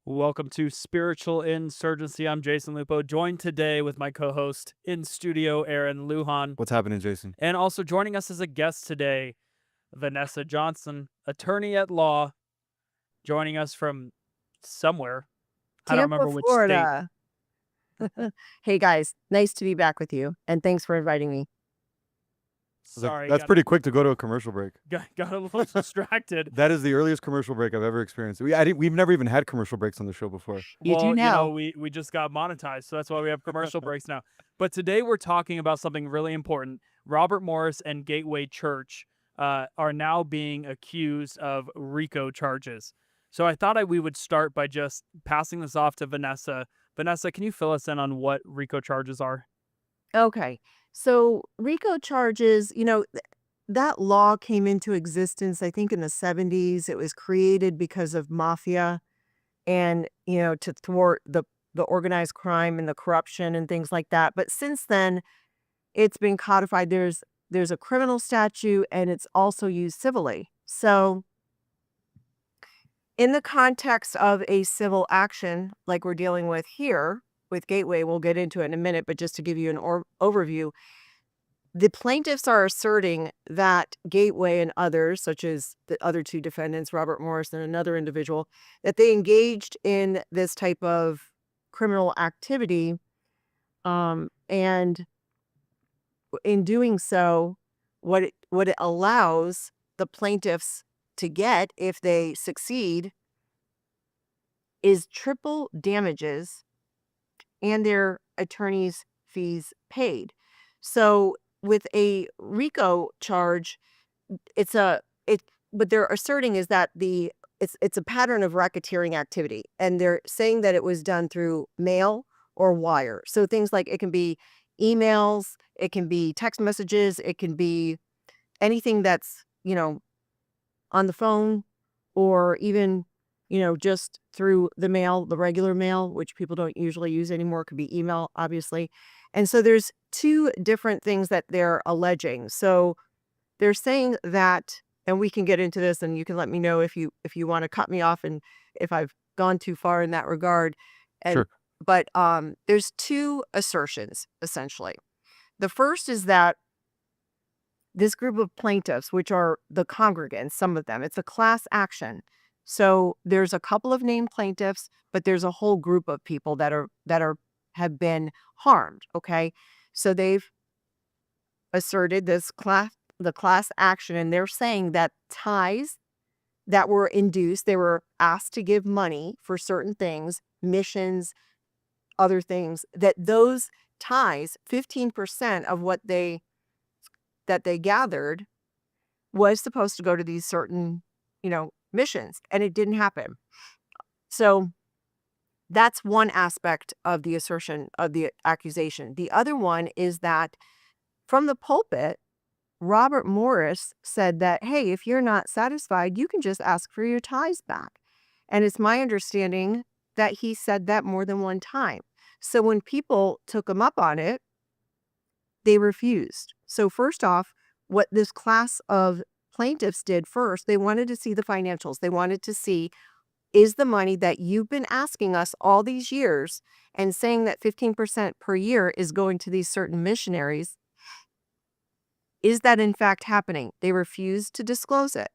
Welcome to Spiritual Insurgency. I'm Jason Lupo, joined today with my co-host in studio, Aaron Lujan, What's happening, Jason? and also joining us as a guest today, Vanessa Johnson, attorney at law, joining us from somewhere. I don't Tampa, remember which state. Florida. Hey guys, nice to be back with you, and thanks for inviting me. Sorry, That's pretty quick to go to a commercial break. got a little distracted. That is the earliest commercial break I've ever experienced. We've never even had commercial breaks on the show before. You do now. We just got monetized, so that's why we have commercial breaks now. But today we're talking about something really important. Robert Morris and Gateway Church are now being accused of RICO charges. So I thought we would start by just passing this off to Vanessa. Vanessa, can you fill us in on what RICO charges are? Okay, so RICO charges, that law came into existence, I think, in the 70s. It was created because of Mafia and, to thwart the organized crime and the corruption and things like that. But since then, it's been codified. There's a criminal statute, and it's also used civilly. So in the context of a civil action like we're dealing with here with Gateway, we'll get into it in a minute, but just to give you an overview, the plaintiffs are asserting that Gateway and others, such as the other two defendants, Robert Morris and another individual, that they engaged in this type of criminal activity, and in doing so, what it allows the plaintiffs to get if they succeed is triple damages and their attorney's fees paid. So with a RICO charge, what they're asserting is that it's a pattern of racketeering activity, and they're saying that it was done through mail or wire. So things like, it can be emails, it can be text messages, it can be anything that's, on the phone, or even, just through the mail, the regular mail, which people don't usually use anymore. It could be email, obviously. And so there's two different things that they're alleging. So they're saying that, and we can get into this, and you can let me know if you want to cut me off and if I've gone too far in that regard. And Sure. But there's two assertions, essentially. The first is that this group of plaintiffs, which are the congregants, some of them, it's a class action. So there's a couple of named plaintiffs, but there's a whole group of people that have been harmed. Okay, so they've asserted the class action, and they're saying that ties that were induced, they were asked to give money for certain things, missions, other things, that those ties, 15% of what they gathered, was supposed to go to these certain, missions, and it didn't happen. So that's one aspect of the assertion of the accusation. The other one is that from the pulpit, Robert Morris said that, hey, if you're not satisfied, you can just ask for your ties back. And it's my understanding that he said that more than one time. So when people took him up on it, they refused. So first off, what this class of plaintiffs did first, they wanted to see the financials. They wanted to see, is the money that you've been asking us all these years and saying that 15% per year is going to these certain missionaries, is that in fact happening? They refused to disclose it.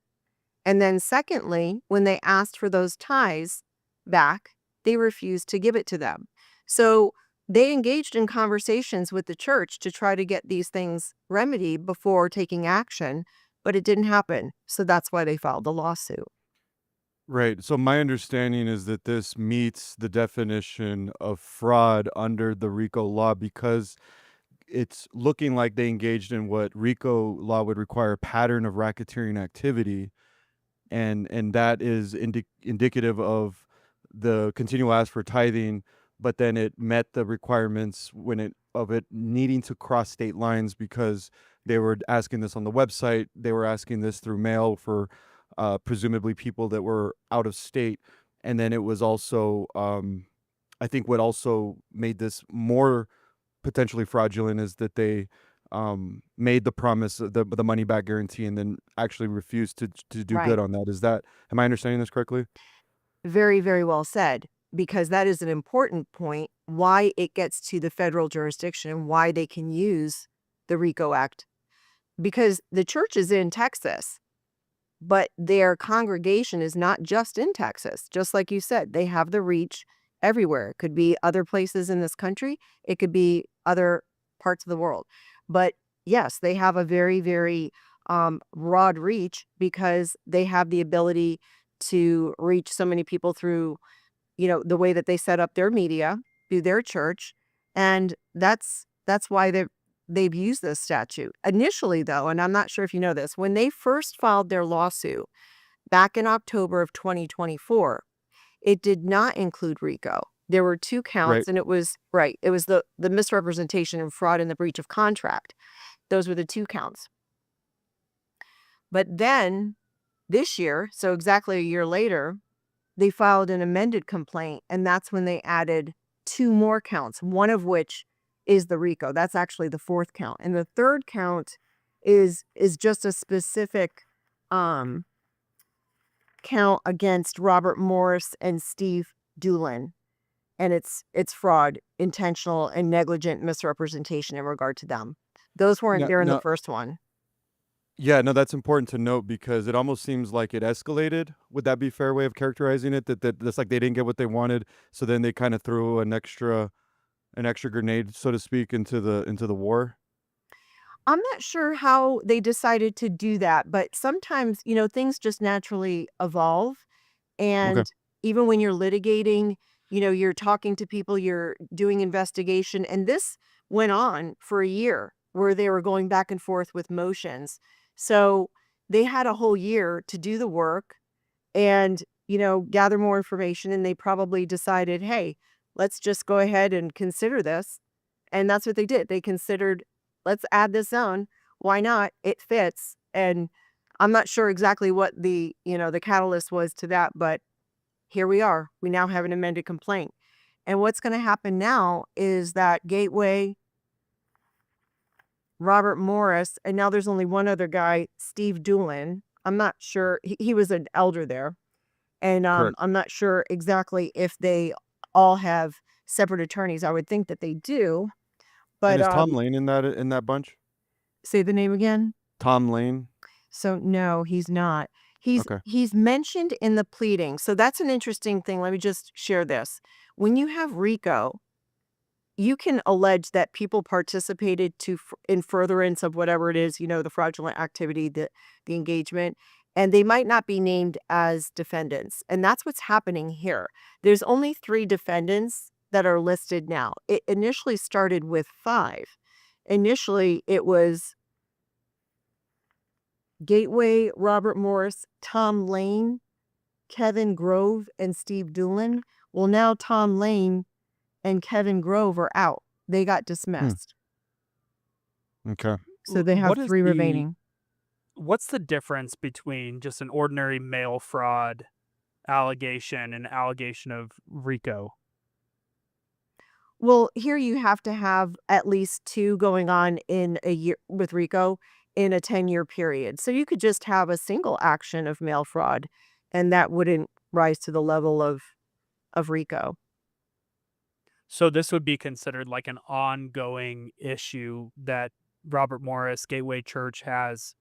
And then secondly, when they asked for those ties back, they refused to give it to them. So they engaged in conversations with the church to try to get these things remedied before taking action, but it didn't happen. So that's why they filed the lawsuit. Right. So my understanding is that this meets the definition of fraud under the RICO law because it's looking like they engaged in what RICO law would require a pattern of racketeering activity. And that is indicative of the continual ask for tithing, but then it met the requirements of it needing to cross state lines because they were asking this on the website. They were asking this through mail for presumably people that were out of state. And then it was also, I think what also made this more potentially fraudulent is that they made the promise of the money back guarantee and then actually refused to do Right. good on that. Am I understanding this correctly? Very, very well said. because that is an important point, why it gets to the federal jurisdiction and why they can use the RICO Act. Because the church is in Texas, but their congregation is not just in Texas. Just like you said, they have the reach everywhere. It could be other places in this country. It could be other parts of the world. But yes, they have a very, very broad reach because they have the ability to reach so many people through, the way that they set up their media, through their church. And that's why they've used this statute. Initially, though, and I'm not sure if you know this, when they first filed their lawsuit back in October of 2024, it did not include RICO. There were 2 counts, Right. and it was the misrepresentation and fraud and the breach of contract. Those were the 2 counts. But then this year, so exactly a year later, they filed an amended complaint, and that's when they added 2 more counts, one of which is the RICO. That's actually the 4th count. And the 3rd count is just a specific count against Robert Morris and Steve Doolin. And it's fraud, intentional and negligent misrepresentation in regard to them. Those weren't Now, there in the now, first one. yeah, no, that's important to note because it almost seems like it escalated. Would that be a fair way of characterizing it? That's like they didn't get what they wanted, so then they kind of threw an extra grenade, so to speak, into the war. I'm not sure how they decided to do that, but sometimes, things just naturally evolve. Okay. And even when you're litigating, you're talking to people, you're doing investigation. And this went on for a year where they were going back and forth with motions. So they had a whole year to do the work and, gather more information. And they probably decided, hey, let's just go ahead and consider this. And that's what they did. They considered, let's add this on. Why not? It fits. And I'm not sure exactly what the catalyst was to that, but here we are. We now have an amended complaint. And what's going to happen now is that Gateway, Robert Morris, and now there's only one other guy, Steve Doolin. I'm not sure. He was an elder there. And Correct. I'm not sure exactly if they all have separate attorneys. I would think that they do. And But is Tom Lane in that bunch? say the name again. Tom Lane. So no, he's not. Okay. He's mentioned in the pleading. So that's an interesting thing. Let me just share this. When you have RICO, you can allege that people participated in furtherance of whatever it is, the fraudulent activity, the engagement, and they might not be named as defendants. And that's what's happening here. There's only 3 defendants that are listed now. It initially started with 5. Initially, it was Gateway, Robert Morris, Tom Lane, Kevin Grove, and Steve Doolin. Well, now Tom Lane and Kevin Grove are out. They got dismissed. Okay. So they have What is 3 the remaining. what's the difference between just an ordinary mail fraud allegation and allegation of RICO? Well, here you have to have at least 2 going on in a year with RICO in a 10-year period. So you could just have a single action of mail fraud, and that wouldn't rise to the level of RICO. So this would be considered like an ongoing issue that Robert Morris Gateway Church has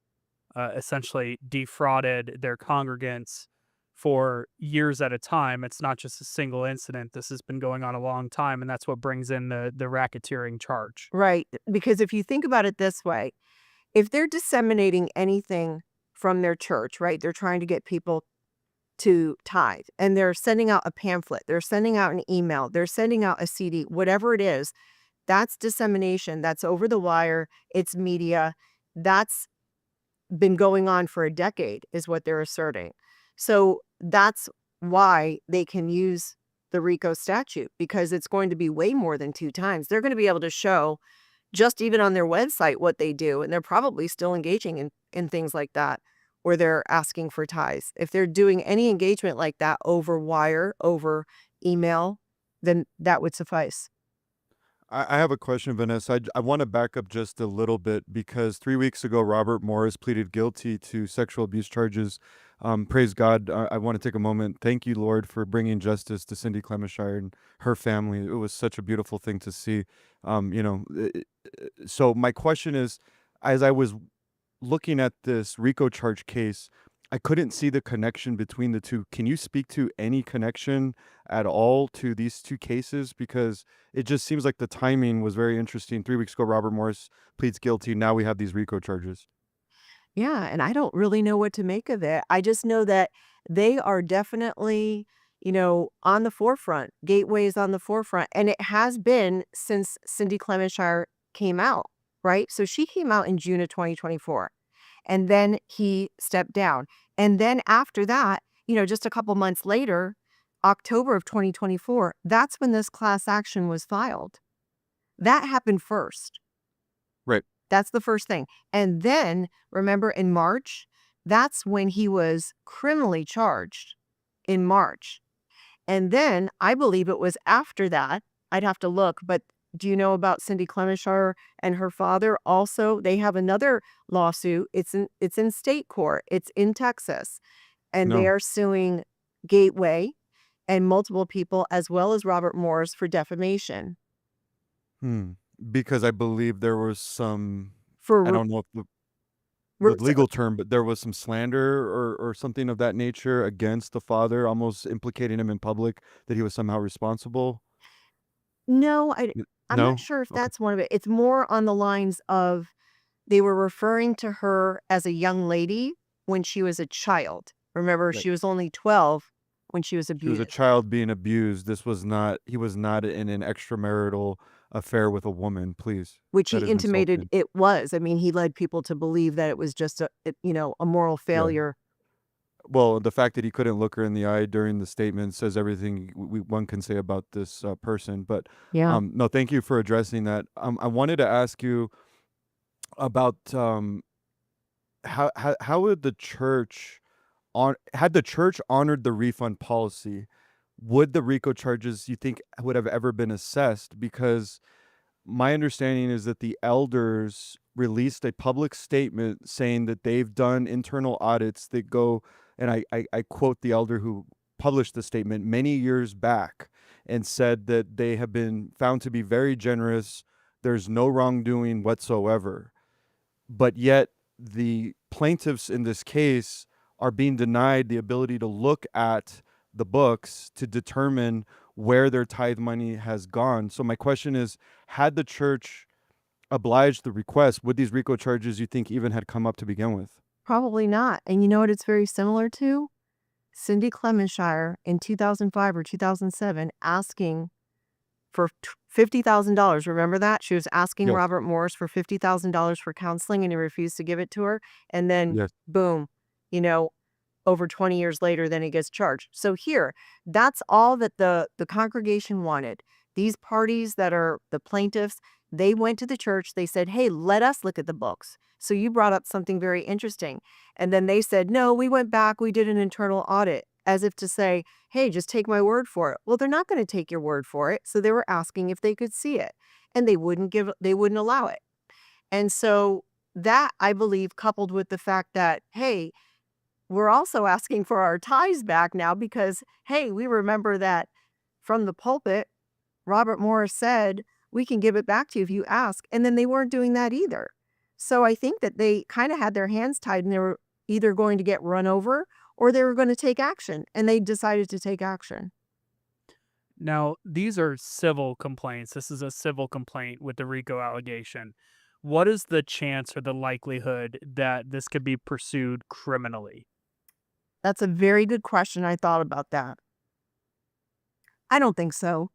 essentially defrauded their congregants for years at a time. It's not just a single incident. This has been going on a long time, and that's what brings in the racketeering charge. Right. Because if you think about it this way, if they're disseminating anything from their church, right, they're trying to get people to tithe and they're sending out a pamphlet, they're sending out an email, they're sending out a CD, whatever it is, that's dissemination. That's over the wire. It's media. That's been going on for a decade is what they're asserting. So that's why they can use the RICO statute, because it's going to be way more than 2 times. They're going to be able to show just even on their website what they do. And they're probably still engaging in things like that where they're asking for tithes. If they're doing any engagement like that over wire, over email, then that would suffice. I have a question, Vanessa. I want to back up just a little bit because 3 weeks ago, Robert Morris pleaded guilty to sexual abuse charges Praise God. I want to take a moment. Thank you, Lord, for bringing justice to Cindy Clemenshire and her family. It was such a beautiful thing to see. So my question is, as I was looking at this RICO charge case, I couldn't see the connection between the two. Can you speak to any connection at all to these two cases? Because it just seems like the timing was very interesting. 3 weeks ago, Robert Morris pleads guilty. Now we have these RICO charges. Yeah, and I don't really know what to make of it. I just know that they are definitely, on the forefront. Gateway is on the forefront, and it has been since Cindy Clemenshire came out, right? So she came out in June of 2024, and then he stepped down. And then after that, just a couple months later, October of 2024, that's when this class action was filed. That happened first. Right. That's the first thing. And then, remember in March, that's when he was criminally charged in March. And then I believe it was after that, I'd have to look, but do you know about Cindy Clemenshire and her father also? They have another lawsuit. It's in state court. It's in Texas. And they No. are suing Gateway and multiple people as well as Robert Morris for defamation. Because I believe there was some, For I re- don't know if the re- legal term, but there was some slander or something of that nature against the father, almost implicating him in public that he was somehow responsible. No, I'm not No? sure if Okay. that's one of it. It's more on the lines of they were referring to her as a young lady when she was a child. Remember, Right. she was only 12 when she was She was a abused, child being abused. He was not in an extramarital affair with a woman, please. which he That is intimated insulting. it was. I mean, he led people to believe that it was just a moral Yeah. failure. Well, the fact that he couldn't look her in the eye during the statement says everything one can say about this person. But Yeah. no, thank you for addressing that. I wanted to ask you about how would the church had the church honored the refund policy, would the RICO charges, you think, would have ever been assessed? Because my understanding is that the elders released a public statement saying that they've done internal audits that go, and I quote the elder who published the statement many years back, and said that they have been found to be very generous. There's no wrongdoing whatsoever. But yet the plaintiffs in this case are being denied the ability to look at the books to determine where their tithe money has gone. So my question is, had the church obliged the request, would these RICO charges, you think, even had come up to begin with? Probably not. And you know what it's very similar to? Cindy Clemenshire in 2005 or 2007 asking for $50,000. Remember that? She was asking Yes. Robert Morris for $50,000 for counseling and he refused to give it to her. And then Yes. boom, over 20 years later, then he gets charged. So here, that's all that the congregation wanted. These parties that are the plaintiffs, they went to the church. They said, hey, let us look at the books. So you brought up something very interesting. And then they said, no, we went back. We did an internal audit, as if to say, hey, just take my word for it. Well, they're not going to take your word for it. So they were asking if they could see it, and they wouldn't allow it. And so that, I believe, coupled with the fact that, hey, we're also asking for our tithes back now because, hey, we remember that from the pulpit, Robert Morris said, we can give it back to you if you ask. And then they weren't doing that either. So I think that they kind of had their hands tied and they were either going to get run over or they were going to take action. And they decided to take action. Now, these are civil complaints. This is a civil complaint with the RICO allegation. What is the chance or the likelihood that this could be pursued criminally? That's a very good question. I thought about that. I don't think so.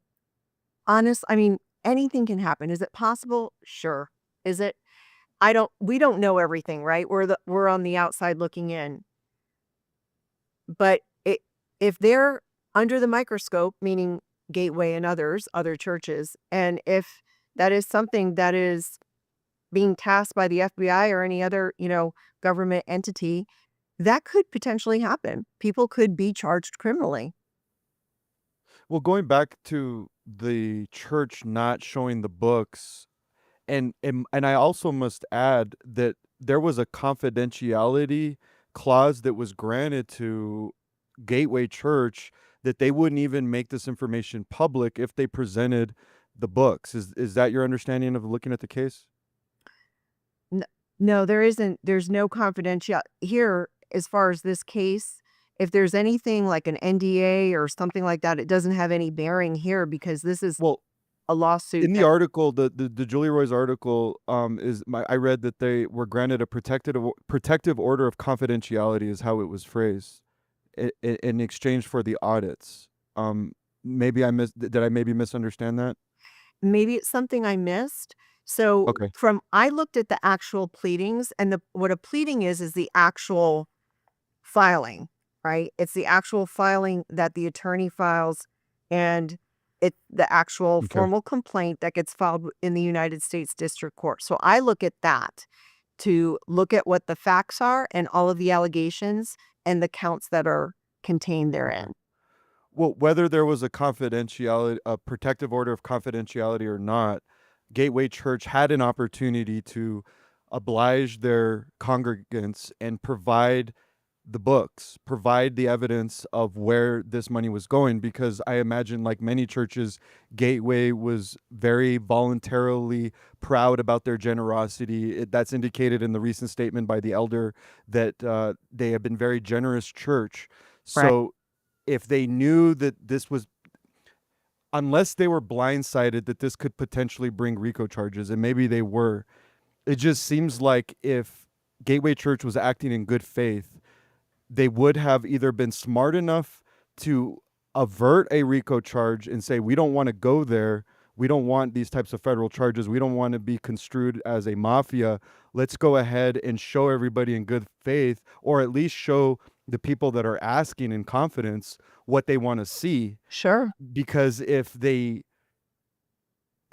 I mean, anything can happen. Is it possible? Sure. Is it? We don't know everything, right? We're on the outside looking in. But if they're under the microscope, meaning Gateway and other churches, and if that is something that is being tasked by the FBI or any other, government entity, that could potentially happen. People could be charged criminally. Well, going back to the church not showing the books, and I also must add that there was a confidentiality clause that was granted to Gateway Church that they wouldn't even make this information public if they presented the books. Is that your understanding of looking at the case? No, there isn't. There's no confidential here as far as this case. If there's anything like an NDA or something like that, it doesn't have any bearing here because this is Well, a lawsuit. in the article, the Julie Roy's article, I read that they were granted a protective order of confidentiality, is how it was phrased, in exchange for the audits. Maybe did I maybe misunderstand that? Maybe it's something I missed. So Okay. I looked at the actual pleadings, and what a pleading is the actual filing, right? It's the actual filing that the attorney files, and it's the actual Okay. formal complaint that gets filed in the United States District Court. So I look at that to look at what the facts are and all of the allegations and the counts that are contained therein. Well, whether there was a protective order of confidentiality or not, Gateway Church had an opportunity to oblige their congregants and provide the books, provide the evidence of where this money was going, because I imagine, like many churches, Gateway was very voluntarily proud about their generosity. That's indicated in the recent statement by the elder that they have been very generous church. Right. So if they knew that this was, unless they were blindsided that this could potentially bring RICO charges, and maybe they were, it just seems like if Gateway Church was acting in good faith, they would have either been smart enough to avert a RICO charge and say, we don't want to go there. We don't want these types of federal charges. We don't want to be construed as a mafia. Let's go ahead and show everybody in good faith, or at least show the people that are asking in confidence what they want to see. Sure. Because if they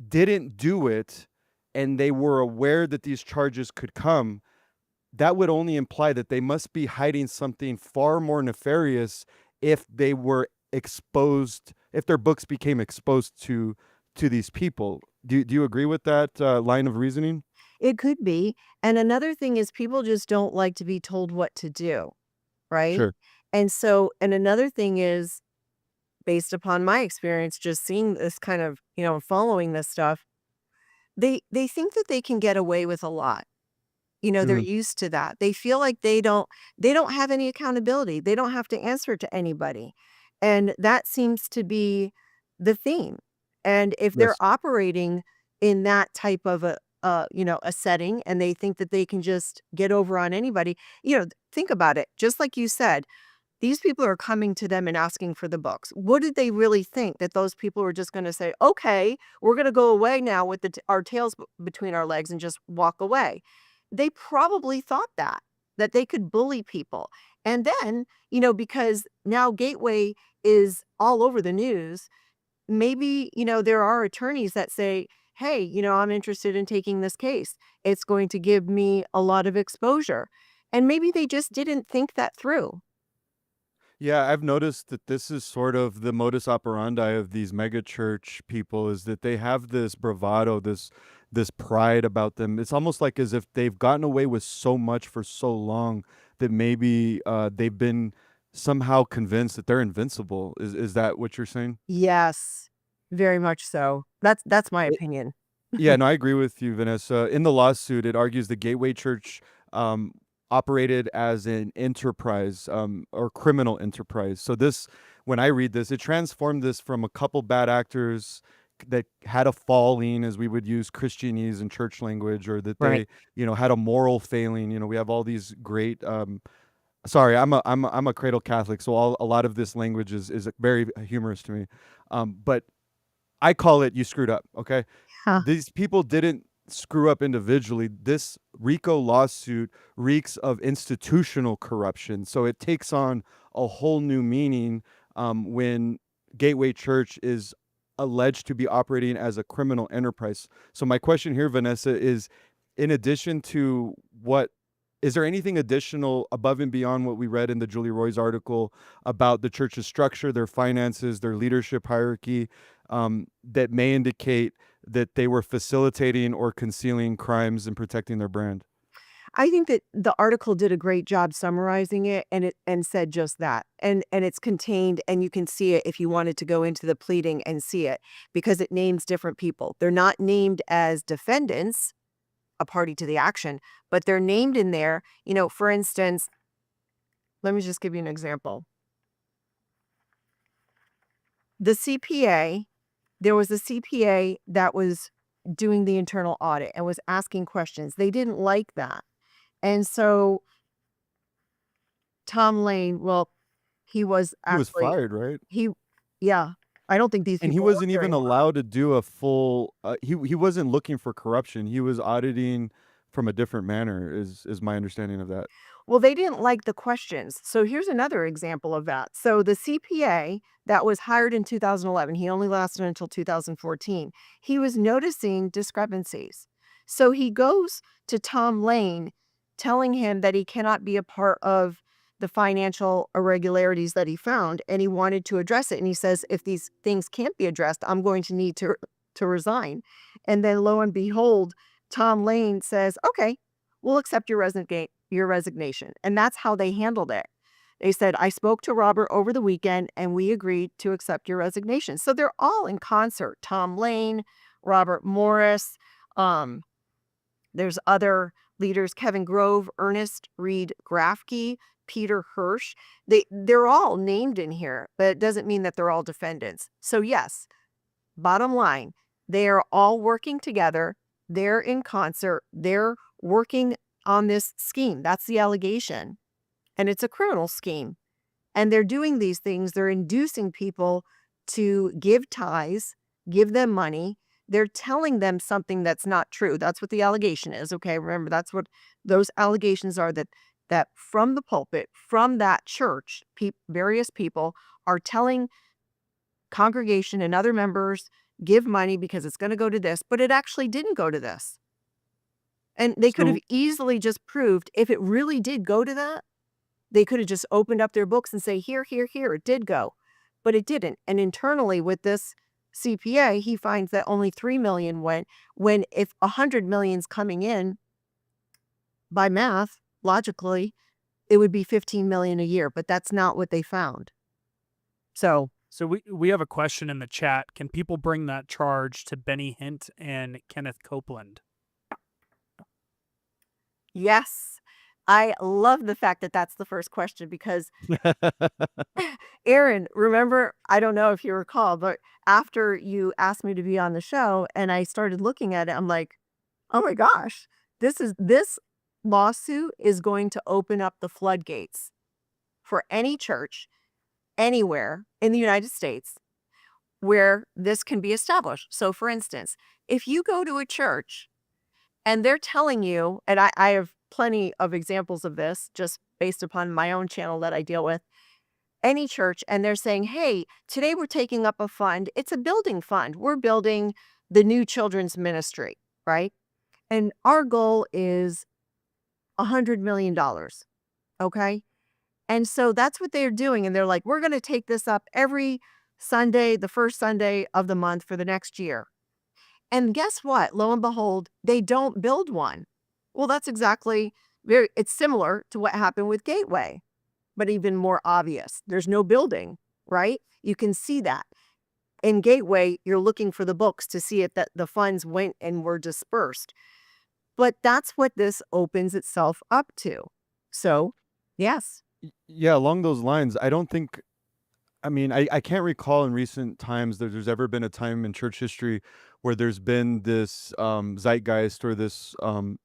didn't do it and they were aware that these charges could come, that would only imply that they must be hiding something far more nefarious if they were exposed, if their books became exposed to these people. Do you agree with that line of reasoning? It could be. And another thing is people just don't like to be told what to do, right? Sure. And so, and another thing is, based upon my experience, just seeing this kind of, following this stuff, they think that they can get away with a lot. They're used to that. They feel like they don't have any accountability. They don't have to answer to anybody. And that seems to be the theme. And if they're Yes. operating in that type of a setting, and they think that they can just get over on anybody, think about it. Just like you said, these people are coming to them and asking for the books. What did they really think? That those people were just going to say, okay, we're going to go away now with our tails between our legs and just walk away? They probably thought that they could bully people. And then, because now Gateway is all over the news, maybe, there are attorneys that say, hey, I'm interested in taking this case. It's going to give me a lot of exposure. And maybe they just didn't think that through. Yeah, I've noticed that this is sort of the modus operandi of these mega church people, is that they have this bravado, this pride about them. It's almost like as if they've gotten away with so much for so long that maybe they've been somehow convinced that they're invincible. Is that what you're saying? Yes, very much so. That's my opinion. Yeah, no, I agree with you, Vanessa. In the lawsuit, it argues the Gateway Church operated as an enterprise or criminal enterprise. So this, when I read this, it transformed this from a couple bad actors that had a falling, as we would use Christianese and church language, or that Right. they, had a moral failing. We have all these great. Sorry, I'm a cradle Catholic, so a lot of this language is very humorous to me. But I call it, you screwed up. Okay. Huh. These people didn't screw up individually. This RICO lawsuit reeks of institutional corruption. So it takes on a whole new meaning when Gateway Church is alleged to be operating as a criminal enterprise. So my question here, Vanessa, is in addition to is there anything additional above and beyond what we read in the Julie Roy's article about the church's structure, their finances, their leadership hierarchy, that may indicate that they were facilitating or concealing crimes and protecting their brand? I think that the article did a great job summarizing it, and said just that. And it's contained, and you can see it if you wanted to go into the pleading and see it, because it names different people. They're not named as defendants, a party to the action, but they're named in there. For instance, let me just give you an example. The CPA, there was a CPA that was doing the internal audit and was asking questions. They didn't like that. And so Tom Lane, well, he was He was actually, fired, right? yeah, I don't think these And he people work wasn't there even anymore. allowed to do a full. He wasn't looking for corruption. He was auditing from a different manner. Is my understanding of that. Well, they didn't like the questions. So here's another example of that. So the CPA that was hired in 2011, he only lasted until 2014. He was noticing discrepancies. So he goes to Tom Lane telling him that he cannot be a part of the financial irregularities that he found, and he wanted to address it. And he says, if these things can't be addressed, I'm going to need to resign. And then lo and behold, Tom Lane says, okay, we'll accept your resignation. And that's how they handled it. They said, I spoke to Robert over the weekend and we agreed to accept your resignation. So they're all in concert. Tom Lane, Robert Morris, there's other leaders, Kevin Grove, Ernest Reed Grafke, Peter Hirsch. They're all named in here, but it doesn't mean that they're all defendants. So yes, bottom line, they are all working together. They're in concert. They're working on this scheme. That's the allegation. And it's a criminal scheme. And they're doing these things. They're inducing people to give tithes, give them money. They're telling them something that's not true. That's what the allegation is. Okay, remember, that's what those allegations are, that from the pulpit, from that church, various people are telling congregation and other members, give money because it's going to go to this, but it actually didn't go to this. And they could have So easily just proved, if it really did go to that, they could have just opened up their books and say, here, it did go. But it didn't. And internally with this CPA, he finds that only 3 million went, when if 100 million's coming in, by math, logically, it would be 15 million a year. But that's not what they found. So we have a question in the chat. Can people bring that charge to Benny Hint and Kenneth Copeland? yes, I love the fact that that's the first question, because Aaron, remember, I don't know if you recall, but after you asked me to be on the show and I started looking at it, I'm like, oh my gosh, this lawsuit is going to open up the floodgates for any church anywhere in the United States where this can be established. So for instance, if you go to a church and they're telling you, and I have plenty of examples of this just based upon my own channel that I deal with, any church, and they're saying, hey, today we're taking up a fund. It's a building fund. We're building the new children's ministry, right? And our goal is $100 million. Okay. And so that's what they're doing. And they're like, we're going to take this up every Sunday, the first Sunday of the month for the next year. And guess what? Lo and behold, they don't build one. Well, that's it's similar to what happened with Gateway, but even more obvious. There's no building, right? You can see that. In Gateway, you're looking for the books to see it that the funds went and were dispersed. But that's what this opens itself up to. So, yes. yeah, along those lines, I don't think. I mean, I can't recall in recent times that there's ever been a time in church history where there's been this zeitgeist or this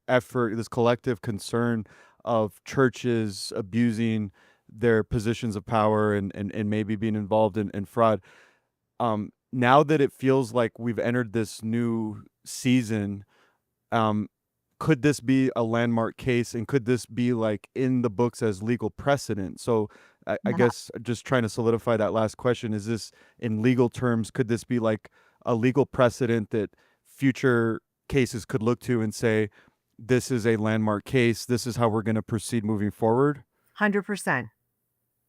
effort, this collective concern of churches abusing their positions of power and maybe being involved in fraud. Now that it feels like we've entered this new season, could this be a landmark case, and could this be like in the books as legal precedent? So I Yeah. guess just trying to solidify that last question, is this in legal terms, could this be like a legal precedent that future cases could look to and say, this is a landmark case, this is how we're going to proceed moving forward? 100%.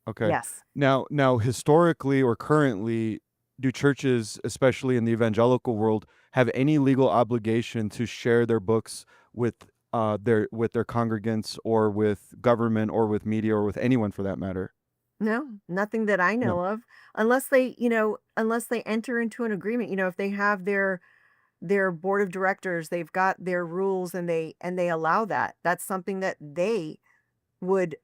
Okay. Yes. Now, historically or currently, do churches, especially in the evangelical world, have any legal obligation to share their books with with their congregants or with government or with media or with anyone for that matter. No, nothing that I No. know of, unless they, unless they enter into an agreement, if they have their board of directors, they've got their rules and they allow that. That's something that would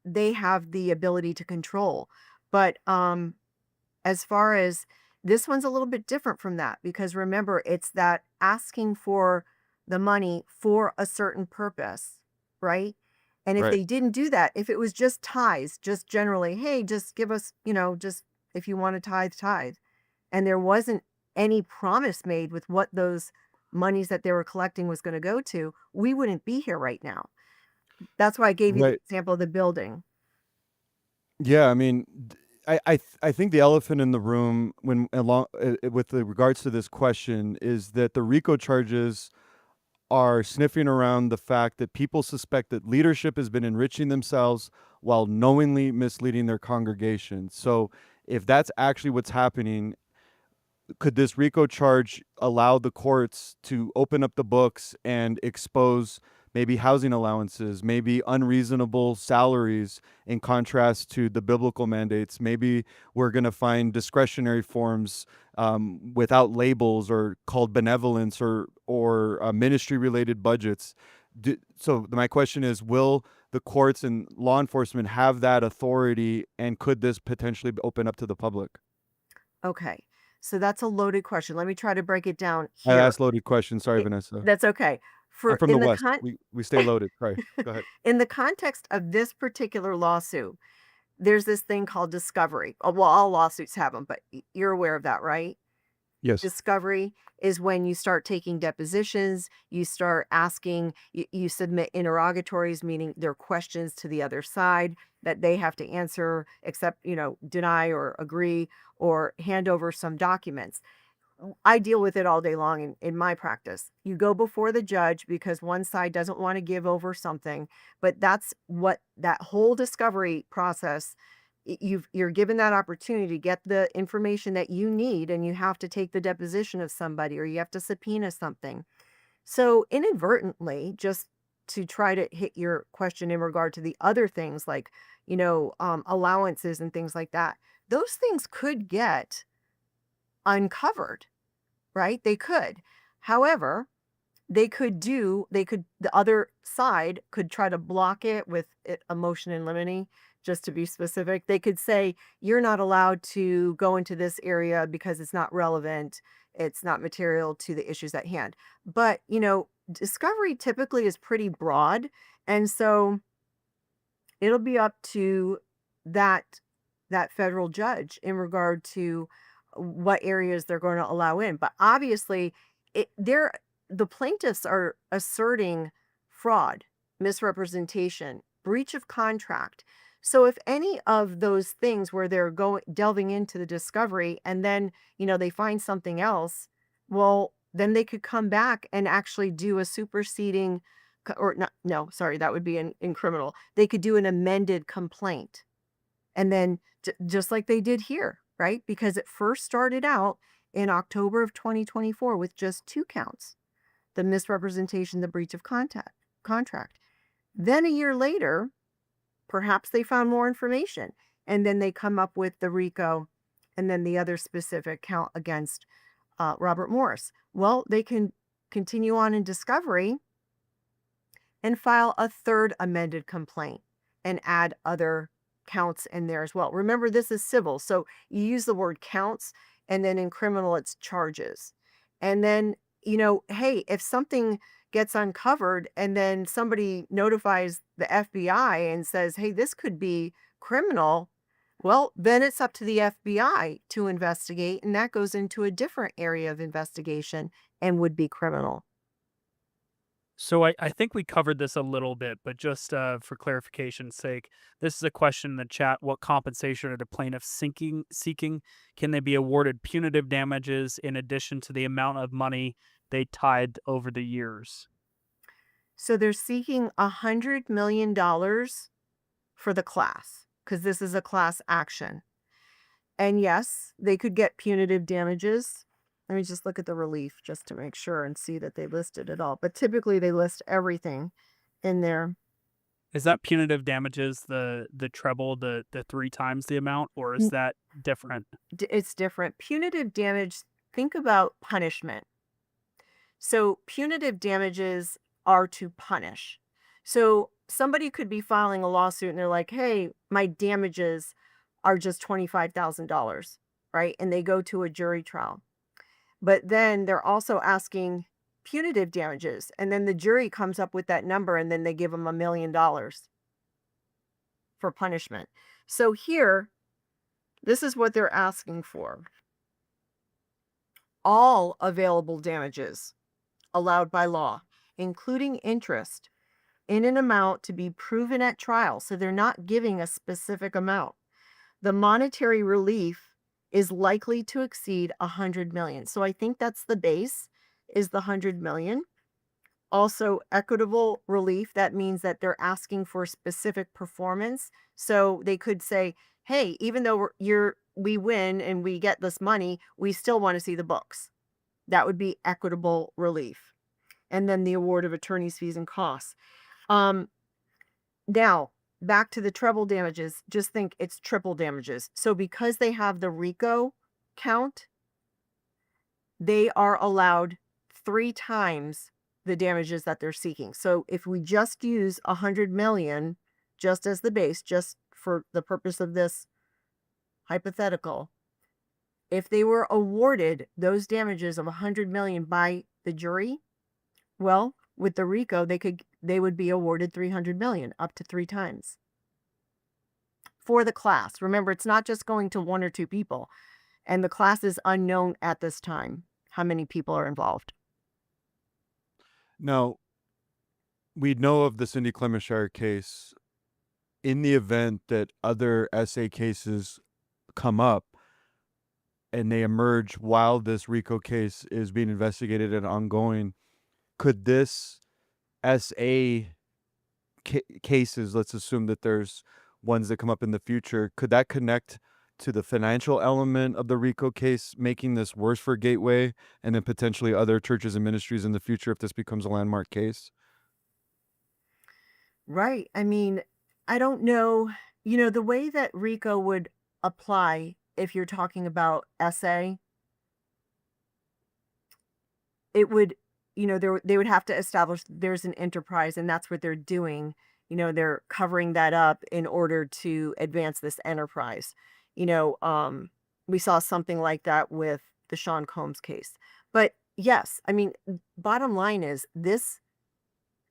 they have the ability to control. But as far as this one's a little bit different from that, because remember, it's that asking for the money for a certain purpose, right? And if Right. they didn't do that, if it was just tithes, just generally, hey, just give us, just if you want to tithe, and there wasn't any promise made with what those monies that they were collecting was going to go to, we wouldn't be here right now. That's why I gave you the Right. example of the building. Yeah, I mean, I think the elephant in the room when along with the regards to this question is that the RICO charges are sniffing around the fact that people suspect that leadership has been enriching themselves while knowingly misleading their congregation. So if that's actually what's happening, could this RICO charge allow the courts to open up the books and expose maybe housing allowances, maybe unreasonable salaries in contrast to the biblical mandates? Maybe we're going to find discretionary forms without labels or called benevolence or ministry related budgets. So my question is, will the courts and law enforcement have that authority, and could this potentially open up to the public? Okay. So that's a loaded question. Let me try to break it down I here. asked loaded questions. Sorry, It, Vanessa. that's okay. I'm For from the in the West. We stay loaded. Sorry. Go ahead. in the context of this particular lawsuit, there's this thing called discovery. Well, all lawsuits have them, but you're aware of that, right? Yes. Discovery is when you start taking depositions, you start asking, you submit interrogatories, meaning they're questions to the other side that they have to answer, accept, deny or agree or hand over some documents. I deal with it all day long in my practice. You go before the judge because one side doesn't want to give over something, but that's what that whole discovery process, you're given that opportunity to get the information that you need, and you have to take the deposition of somebody or you have to subpoena something. So inadvertently, just to try to hit your question in regard to the other things like, allowances and things like that, those things could get uncovered, right? They could. However, the other side could try to block it with a motion in limine, just to be specific. They could say, you're not allowed to go into this area because it's not relevant. It's not material to the issues at hand. But, discovery typically is pretty broad. And so it'll be up to that federal judge in regard to what areas they're going to allow in. But obviously, the plaintiffs are asserting fraud, misrepresentation, breach of contract. So if any of those things where they're delving into the discovery and then, they find something else, well, then they could come back and actually do a superseding or not, no, sorry, that would be in criminal. They could do an amended complaint. And then just like they did here, right? Because it first started out in October of 2024 with just 2 counts: the misrepresentation, the breach of contract. Then a year later, perhaps they found more information, and then they come up with the RICO and then the other specific count against Robert Morris. Well, they can continue on in discovery and file a third amended complaint and add other counts in there as well. Remember, this is civil, so you use the word counts, and then in criminal, it's charges. And then, hey, if something gets uncovered and then somebody notifies the FBI and says, hey, this could be criminal, well, then it's up to the FBI to investigate, and that goes into a different area of investigation and would be criminal. So I think we covered this a little bit, but just for clarification's sake, this is a question in the chat. What compensation are the plaintiffs seeking? Can they be awarded punitive damages in addition to the amount of money they tied over the years? So they're seeking $100 million for the class because this is a class action. And yes, they could get punitive damages. Let me just look at the relief just to make sure and see that they listed it all. But typically they list everything in there. Is that punitive damages the treble, the 3 times the amount, or is that different? It's different. Punitive damage, think about punishment. So punitive damages are to punish. So somebody could be filing a lawsuit and they're like, hey, my damages are just $25,000, right? And they go to a jury trial. But then they're also asking punitive damages. And then the jury comes up with that number and then they give them $1 million for punishment. So here, this is what they're asking for. All available damages allowed by law, including interest, in an amount to be proven at trial. So they're not giving a specific amount. The monetary relief is likely to exceed 100 million. So I think that's the base, is the 100 million. Also, equitable relief, that means that they're asking for specific performance. So they could say, hey, even though we win and we get this money, we still want to see the books. That would be equitable relief. And then the award of attorney's fees and costs. Now, back to the treble damages, just think it's triple damages. So because they have the RICO count, they are allowed 3 times the damages that they're seeking. So if we just use 100 million just as the base, just for the purpose of this hypothetical, if they were awarded those damages of 100 million by the jury, well, with the RICO, they would be awarded 300 million, up to 3 times. For the class. Remember, it's not just going to 1 or 2 people. And the class is unknown at this time, how many people are involved. Now, we know of the Cindy Clemenshire case. In the event that other SA cases come up and they emerge while this RICO case is being investigated and ongoing, could this SA cases, let's assume that there's ones that come up in the future, could that connect to the financial element of the RICO case, making this worse for Gateway and then potentially other churches and ministries in the future if this becomes a landmark case? Right. I mean, I don't know, the way that RICO would apply if you're talking about SA, it would, they would have to establish there's an enterprise, and that's what they're doing. They're covering that up in order to advance this enterprise. We saw something like that with the Sean Combs case. But yes, I mean, bottom line is this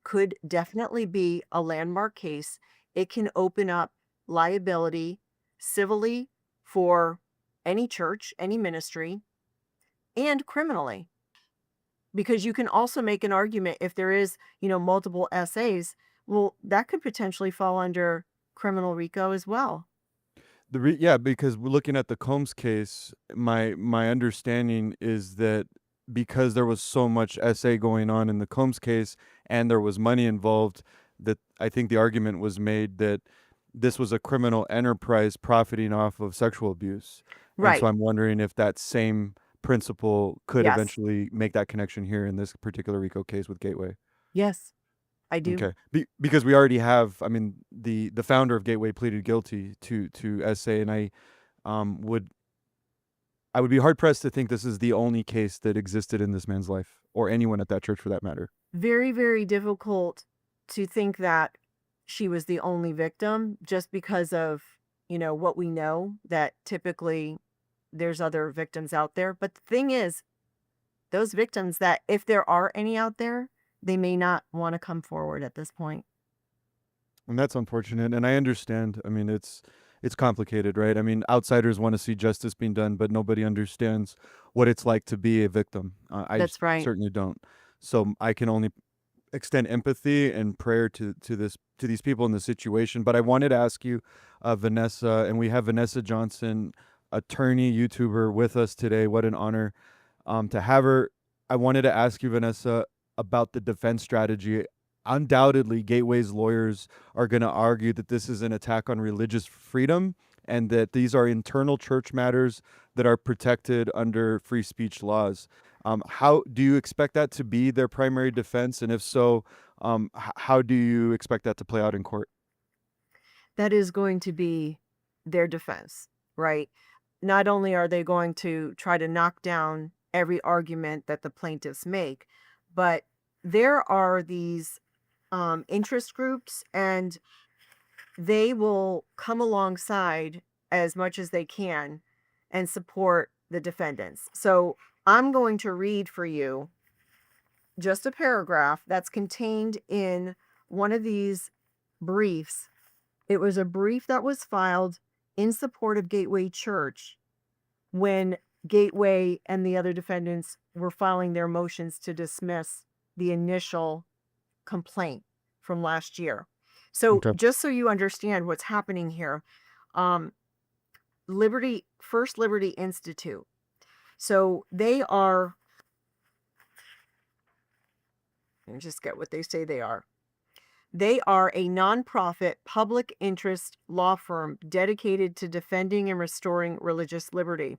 could definitely be a landmark case. It can open up liability civilly for any church, any ministry, and criminally. Because you can also make an argument if there is, multiple SAs, well, that could potentially fall under criminal RICO as well. Yeah, because we're looking at the Combs case, my understanding is that because there was so much SA going on in the Combs case and there was money involved, that I think the argument was made that this was a criminal enterprise profiting off of sexual abuse. And Right. so I'm wondering if that same principle could Yes. eventually make that connection here in this particular RICO case with Gateway. Yes, I do. Okay. Because we already have, I mean, the founder of Gateway pleaded guilty to SA, and I would be hard pressed to think this is the only case that existed in this man's life, or anyone at that church for that matter. Very, very difficult to think that she was the only victim, just because of, what we know, that typically there's other victims out there. But the thing is, those victims, that if there are any out there, they may not want to come forward at this point. And that's unfortunate. And I understand. I mean, it's complicated, right? I mean, outsiders want to see justice being done, but nobody understands what it's like to be a victim. That's right. Certainly don't. So I can only extend empathy and prayer to these people in the situation. But I wanted to ask you, Vanessa, and we have Vanessa Johnson, attorney, YouTuber, with us today. What an honor to have her. I wanted to ask you, Vanessa, about the defense strategy. Undoubtedly, Gateway's lawyers are going to argue that this is an attack on religious freedom and that these are internal church matters that are protected under free speech laws. How do you expect that to be their primary defense? And if so, how do you expect that to play out in court? That is going to be their defense, right? Not only are they going to try to knock down every argument that the plaintiffs make, but there are these interest groups, and they will come alongside as much as they can and support the defendants. So I'm going to read for you just a paragraph that's contained in one of these briefs. It was a brief that was filed in support of Gateway Church when Gateway and the other defendants were filing their motions to dismiss the initial complaint from last year. So Okay. just so you understand what's happening here, First Liberty Institute. So they are, let me just get what they say they are. They are a nonprofit public interest law firm dedicated to defending and restoring religious liberty.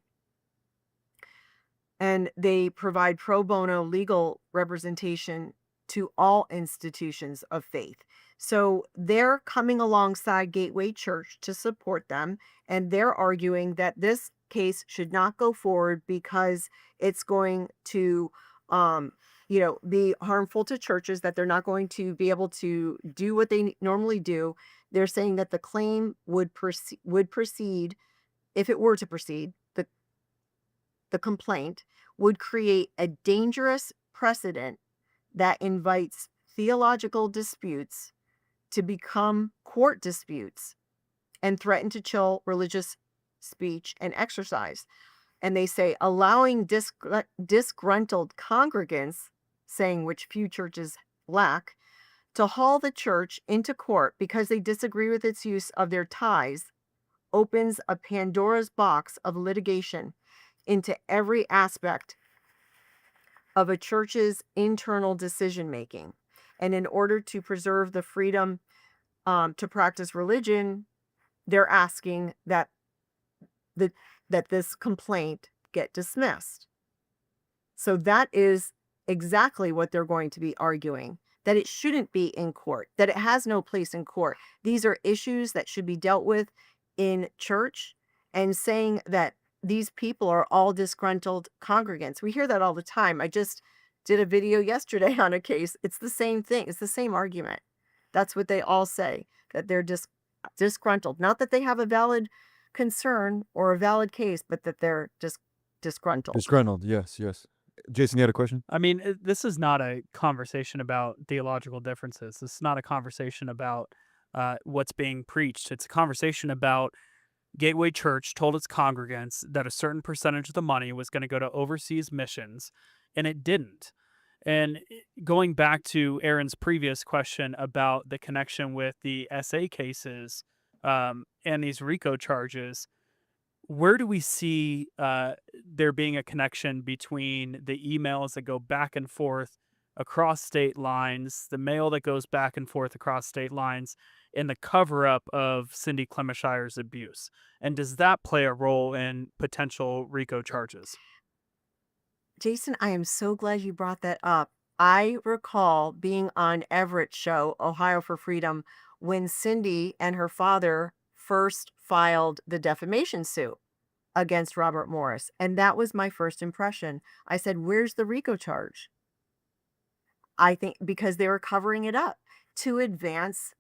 And they provide pro bono legal representation to all institutions of faith. So they're coming alongside Gateway Church to support them, and they're arguing that this case should not go forward because it's going to be harmful to churches, that they're not going to be able to do what they normally do. They're saying that the claim would proceed, if it were to proceed, the complaint would create a dangerous precedent that invites theological disputes to become court disputes and threaten to chill religious speech and exercise. And they say allowing disgruntled congregants, saying which few churches lack, to haul the church into court because they disagree with its use of their tithes opens a Pandora's box of litigation into every aspect of a church's internal decision making. And in order to preserve the freedom to practice religion, they're asking that this complaint get dismissed. So that is exactly what they're going to be arguing, that it shouldn't be in court, that it has no place in court. These are issues that should be dealt with in church, and saying that these people are all disgruntled congregants. We hear that all the time. I just did a video yesterday on a case. It's the same thing. It's the same argument. That's what they all say, that they're disgruntled. Not that they have a valid concern or a valid case, but that they're just disgruntled. Disgruntled, yes. Jason, you had a question? I mean, this is not a conversation about theological differences. This is not a conversation about what's being preached. It's a conversation about Gateway Church told its congregants that a certain percentage of the money was going to go to overseas missions, and it didn't. And going back to Aaron's previous question about the connection with the SA cases and these RICO charges, where do we see there being a connection between the emails that go back and forth across state lines, the mail that goes back and forth across state lines, and the cover-up of Cindy Clemenshire's abuse? And does that play a role in potential RICO charges? Jason, I am so glad you brought that up. I recall being on Everett's show, Ohio for Freedom, when Cindy and her father first filed the defamation suit against Robert Morris. And that was my first impression. I said, where's the RICO charge? I think because they were covering it up to advance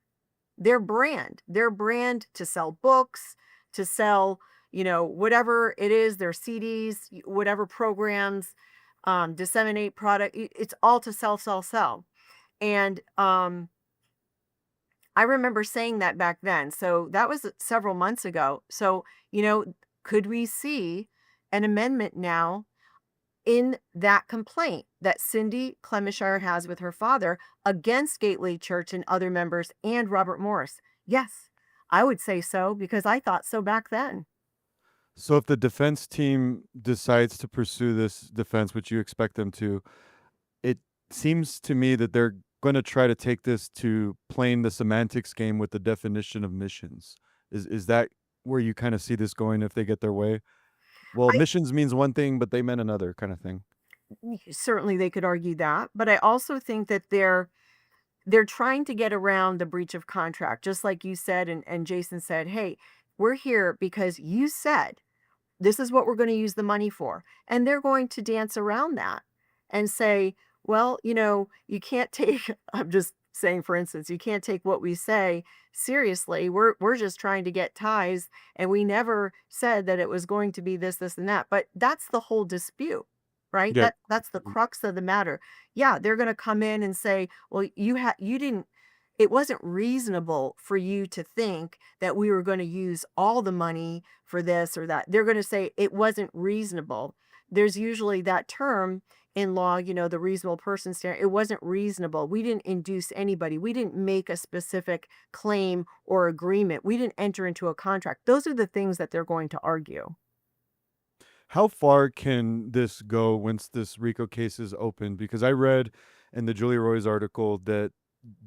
their brand to sell books, to sell, whatever it is, their CDs, whatever programs, disseminate product. It's all to sell. And I remember saying that back then. So that was several months ago. So, could we see an amendment now in that complaint that Cindy Clemmenshire has with her father against Gateway Church and other members and Robert Morris? Yes, I would say so, because I thought so back then. So if the defense team decides to pursue this defense, which you expect them to, it seems to me that they're going to try to take this to playing the semantics game with the definition of missions. Is that where you kind of see this going if they get their way? Well, I missions means one thing, but they meant another kind of thing. certainly they could argue that, but I also think that they're trying to get around the breach of contract, just like you said, and Jason said, hey, we're here because you said this is what we're going to use the money for. And they're going to dance around that and say, well, you can't take, I'm just saying, for instance, you can't take what we say seriously. We're just trying to get ties. And we never said that it was going to be this, this, and that. But that's the whole dispute, right? Yeah. That's the crux of the matter. Yeah, they're going to come in and say, well, you didn't, it wasn't reasonable for you to think that we were going to use all the money for this or that. They're going to say it wasn't reasonable. There's usually that term in law, the reasonable person standard. It wasn't reasonable. We didn't induce anybody. We didn't make a specific claim or agreement. We didn't enter into a contract. Those are the things that they're going to argue. How far can this go once this RICO case is open? Because I read in the Julia Roy's article that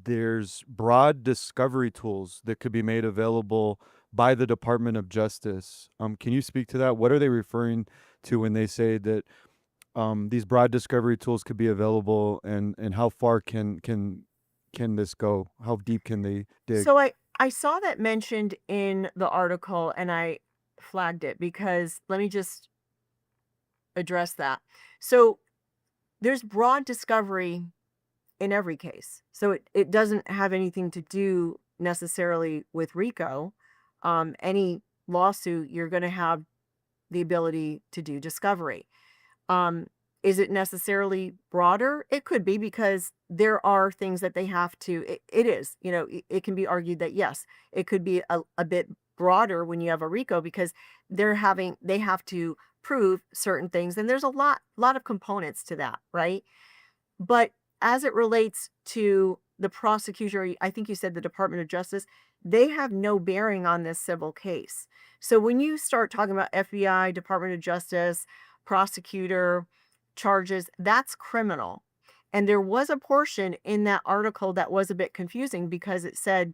there's broad discovery tools that could be made available by the Department of Justice. Can you speak to that? What are they referring to when they say that these broad discovery tools could be available, and how far can this go? How deep can they dig? So I saw that mentioned in the article and I flagged it because let me just address that. So there's broad discovery in every case. So it doesn't have anything to do necessarily with RICO. Any lawsuit, you're going to have the ability to do discovery. Is it necessarily broader? It could be because there are things that they have to, it is, it can be argued that yes, it could be a bit broader when you have a RICO because they have to prove certain things. And there's a lot of components to that, right? But as it relates to the prosecutor, I think you said the Department of Justice, they have no bearing on this civil case. So when you start talking about FBI, Department of Justice, prosecutor, charges, that's criminal. And there was a portion in that article that was a bit confusing because it said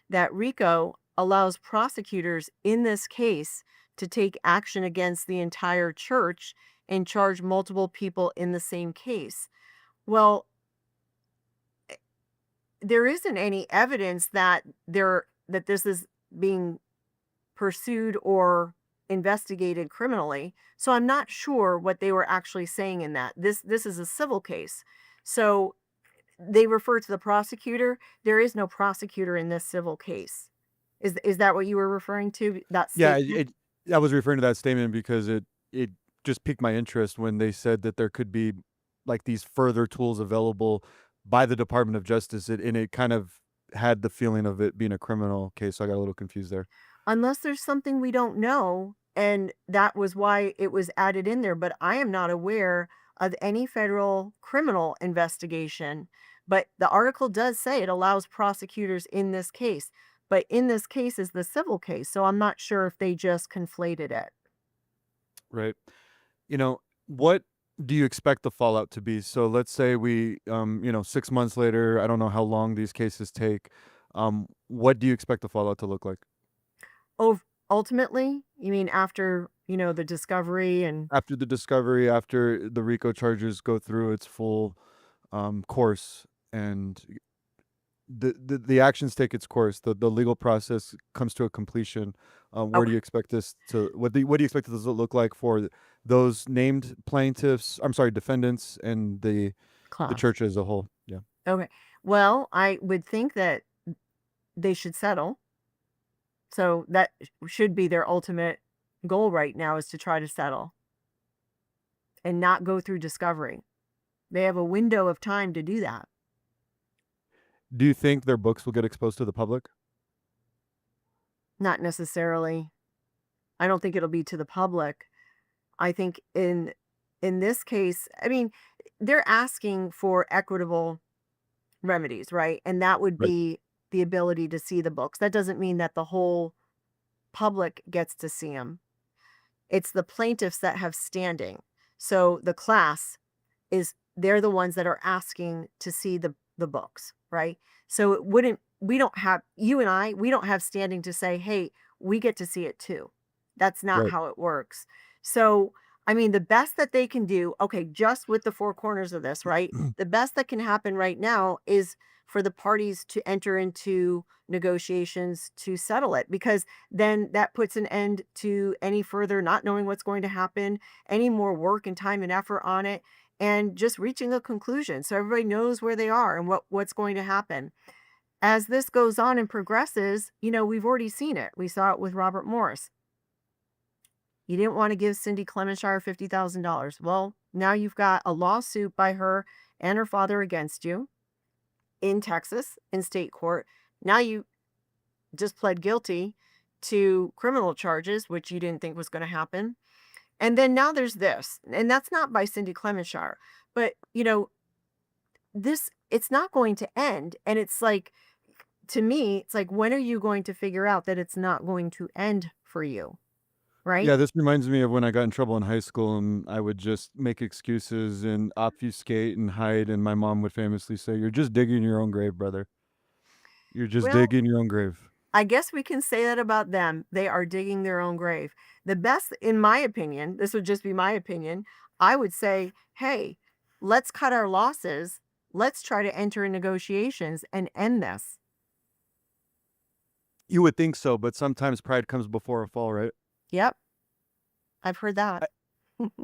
that RICO allows prosecutors in this case to take action against the entire church and charge multiple people in the same case. Well, there isn't any evidence that this is being pursued or investigated criminally. So I'm not sure what they were actually saying in that. This is a civil case. So they refer to the prosecutor. There is no prosecutor in this civil case. Is that what you were referring to? That Yeah, statement? I was referring to that statement because it just piqued my interest when they said that there could be like these further tools available by the Department of Justice, and it kind of had the feeling of it being a criminal case. So I got a little confused there. Unless there's something we don't know, and that was why it was added in there, but I am not aware of any federal criminal investigation. But the article does say it allows prosecutors in this case, but in this case is the civil case, so I'm not sure if they just conflated it. Right. What do you expect the fallout to be? So let's say we, 6 months later, I don't know how long these cases take. What do you expect the fallout to look like? Oh, ultimately, you mean after, the discovery and After the discovery, after the RICO charges go through its full course, and the actions take its course, the legal process comes to a completion. Where do okay, you expect this to what do you expect this to look like for those named plaintiffs? I'm sorry, defendants, and the class. church as a whole? Yeah. Okay. Well, I would think that they should settle. So that should be their ultimate goal right now is to try to settle and not go through discovery. They have a window of time to do that. Do you think their books will get exposed to the public? Not necessarily. I don't think it'll be to the public. I think in this case, I mean, they're asking for equitable remedies, right? And that would Right. be the ability to see the books. That doesn't mean that the whole public gets to see them. It's the plaintiffs that have standing. So the class they're the ones that are asking to see the books, right? So it wouldn't we don't have you and I, we don't have standing to say, "Hey, we get to see it too. That's not Right. how it works. So, I mean, the best that they can do, okay, just with the four corners of this, right? The best that can happen right now is for the parties to enter into negotiations to settle it, because then that puts an end to any further not knowing what's going to happen, any more work and time and effort on it, and just reaching a conclusion so everybody knows where they are and what's going to happen. As this goes on and progresses, we've already seen it. We saw it with Robert Morris. You didn't want to give Cindy Clementshire $50,000. Well, now you've got a lawsuit by her and her father against you in Texas in state court. Now you just pled guilty to criminal charges, which you didn't think was going to happen. And then now there's this, and that's not by Cindy Clementshire, but this, it's not going to end. And it's like, to me, it's like, when are you going to figure out that it's not going to end for you? Right? Yeah, this reminds me of when I got in trouble in high school and I would just make excuses and obfuscate and hide, and my mom would famously say, "You're just digging your own grave, brother. You're just Well, digging your own grave." I guess we can say that about them. They are digging their own grave. The best, in my opinion, this would just be my opinion, I would say, hey, let's cut our losses. Let's try to enter in negotiations and end this. You would think so, but sometimes pride comes before a fall, right? Yep. I've heard that.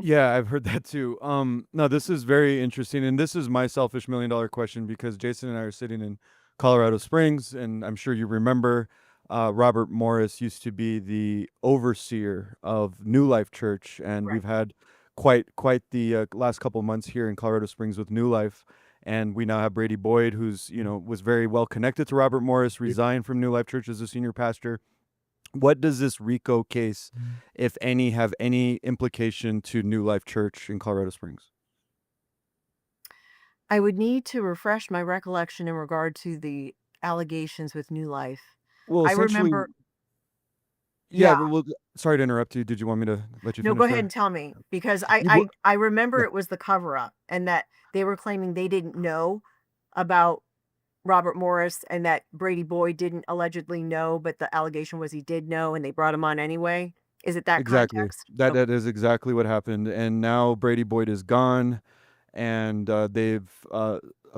Yeah, I've heard that too. No, this is very interesting, and this is my selfish $1 million question, because Jason and I are sitting in Colorado Springs, and I'm sure you remember Robert Morris used to be the overseer of New Life Church, and Right. we've had quite the last couple of months here in Colorado Springs with New Life, and we now have Brady Boyd, who's was very well connected to Robert Morris, resigned from New Life Church as a senior pastor. What does this RICO case, if any, have any implication to New Life Church in Colorado Springs? I would need to refresh my recollection in regard to the allegations with New Life. Well, I essentially, remember, yeah. yeah. Well, sorry to interrupt you. Did you want me to let you No, finish go ahead there? and tell me, because I You, I w- I remember yeah, it was the cover up, and that they were claiming they didn't know about Robert Morris, and that Brady Boyd didn't allegedly know, but the allegation was he did know and they brought him on anyway. Is it that exactly. context? That Oh, that is exactly what happened. And now Brady Boyd is gone, and they've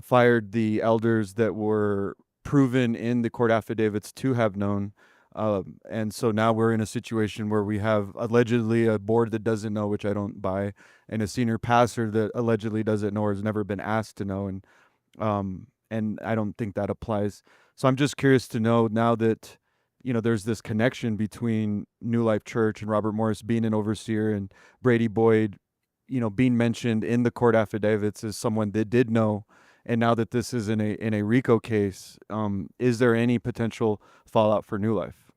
fired the elders that were proven in the court affidavits to have known. And so now we're in a situation where we have allegedly a board that doesn't know, which I don't buy, and a senior pastor that allegedly doesn't know or has never been asked to know. And I don't think that applies. So I'm just curious to know, now that there's this connection between New Life Church and Robert Morris being an overseer, and Brady Boyd being mentioned in the court affidavits as someone that did know, and now that this is in a RICO case, is there any potential fallout for New Life?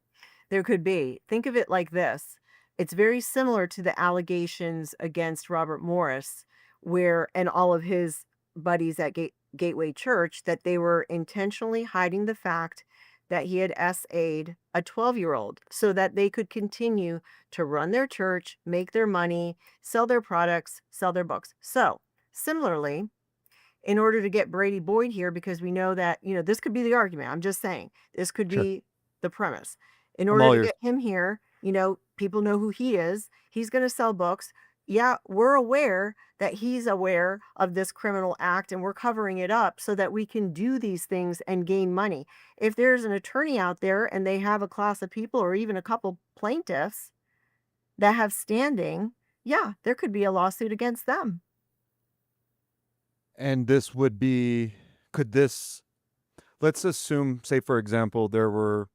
there could be. Think of it like this. It's very similar to the allegations against Robert Morris, where, and all of his buddies at Gateway Church, that they were intentionally hiding the fact that he had SA'd a 12-year-old so that they could continue to run their church, make their money, sell their products, sell their books. So, similarly, in order to get Brady Boyd here, because we know that, this could be the argument. I'm just saying, this could Sure. be the premise. In I'm order all to ears. get him here, people know who he is. He's going to sell books. Yeah, we're aware that he's aware of this criminal act, and we're covering it up so that we can do these things and gain money. If there's an attorney out there and they have a class of people or even a couple plaintiffs that have standing, yeah, there could be a lawsuit against them. And this would be, could this, let's assume, say for example, there were